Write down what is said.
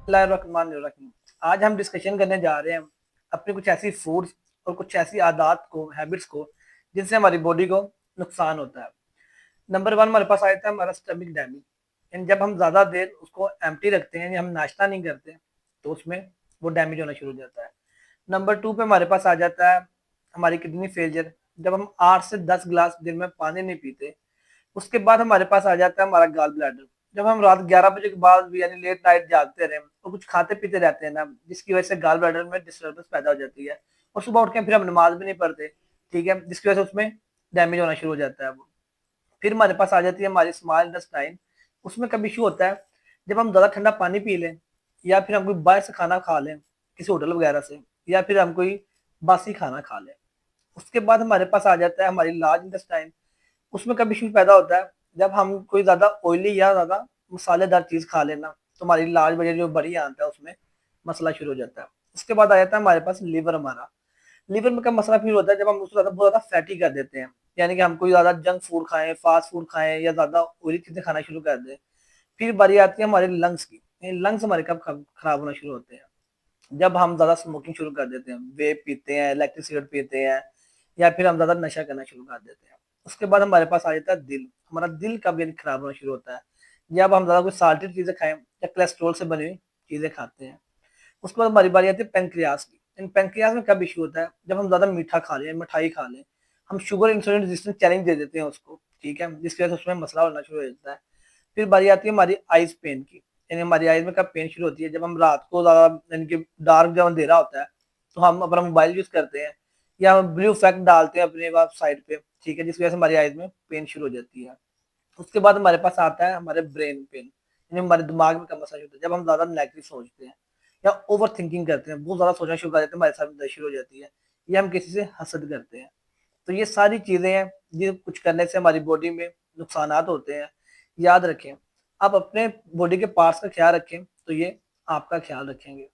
बिस्मिल्लाहिर्रहमानिर्रहीम। आज हम डिस्कशन करने जा रहे हैं अपनी कुछ ऐसी फूड्स और कुछ ऐसी आदत को, हैबिट्स को, जिनसे हमारी बॉडी को नुकसान होता है। नंबर वन हमारे पास आता है हमारा स्टमक डैमेज। यानी जब हम ज़्यादा देर उसको एम्प्टी रखते हैं या हम नाश्ता नहीं करते तो उसमें वो डैमेज होना शुरू हो जाता है। नंबर टू पे हमारे पास आ जाता है हमारी किडनी फेलियर। जब हम 8 से 10 गिलास दिन में पानी नहीं पीते, उसके बाद हमारे पास आ जाता है हमारा गॉल ब्लैडर। जब हम रात 11 बजे के बाद भी यानी लेट नाइट जागते रहे और कुछ खाते पीते रहते हैं ना, जिसकी वजह से गॉल ब्लैडर में डिस्टर्बेंस पैदा हो जाती है और सुबह उठ के फिर हम नमाज भी नहीं पढ़ते, ठीक है, जिसकी वजह से उसमें डैमेज होना शुरू हो जाता है वो। फिर हमारे पास आ जाती है हमारी स्मॉल इंटेस्टाइन। उसमें कब इशू होता है, जब हम ज़्यादा ठंडा पानी पी लें या फिर हम कोई बाहर से खाना खा लें किसी होटल वगैरह से, या फिर हम कोई बासी खाना खा लें। उसके बाद हमारे पास आ जाता है हमारी लार्ज इंटेस्टाइन। उसमें कब इशू पैदा होता है, जब हम कोई ज़्यादा ऑयली या ज़्यादा मसालेदार चीज़ खा लेना, तो हमारी लार्ज वजह जो बड़ी आता है उसमें मसला शुरू हो जाता है। उसके बाद आ जाता है हमारे पास लीवर। हमारा लीवर में कब मसला फिर होता है, जब हम उसको ज़्यादा बहुत ज़्यादा फैटी कर देते हैं, यानी कि हम कोई ज़्यादा जंक फूड खाएं, फास्ट फूड खाएं या ज़्यादा ऑयली चीज़ें खाना शुरू कर दें। फिर बारी आती है हमारे लंग्स की। लंग्स हमारे कब खराब होना शुरू होते हैं, जब हम ज़्यादा स्मोकिंग शुरू कर देते हैं, वेप पीते हैं, इलेक्ट्रिक सिगरेट पीते हैं, या फिर हम ज़्यादा नशा करना शुरू कर देते हैं। उसके बाद हमारे पास आ जाता है दिल। हमारा दिल कब यानी खराब होना शुरू होता है, जब हम ज़्यादा कोई साल्टेड चीज़ें खाएं या कोलेस्ट्रॉल से बनी हुई चीज़ें खाते हैं। उसके बाद हमारी बारी आती है पेनक्रियास की। इन पेनक्रियास में कब इशू होता है, जब हम ज़्यादा मीठा खा लें, मिठाई खा लें, हम शुगर इंसुलिन रेजिस्टेंस चैलेंज दे देते हैं उसको, ठीक है, जिसकी वजह से उसमें मसला होना शुरू हो जाता है। फिर बारी आती है हमारी आइज पेन की। यानी हमारी आइज में कब पेन शुरू होती है, जब हम रात को ज़्यादा यानी कि डार्क जब अंधेरा होता है तो हम अपना मोबाइल यूज़ करते हैं या हम ब्लू इफेक्ट डालते हैं अपने साइड पे, ठीक है, जिसकी वजह से हमारी आइज में पेन शुरू हो जाती है। उसके बाद हमारे पास आता है हमारे ब्रेन पेन। यानी हमारे दिमाग में कब मसला होता है, जब हम ज़्यादा नेगेटिव सोचते हैं या ओवर थिंकिंग करते हैं, बहुत ज़्यादा सोचना शुरू कर देते हैं, हमारे साथ दर्द शुरू हो जाती है, या हम किसी से हसद करते हैं। तो ये सारी चीज़ें हैं जिन कुछ करने से हमारी बॉडी में नुकसानात होते हैं। याद रखें, आप अपने बॉडी के पार्ट्स का ख्याल रखें तो ये आपका ख्याल रखेंगे।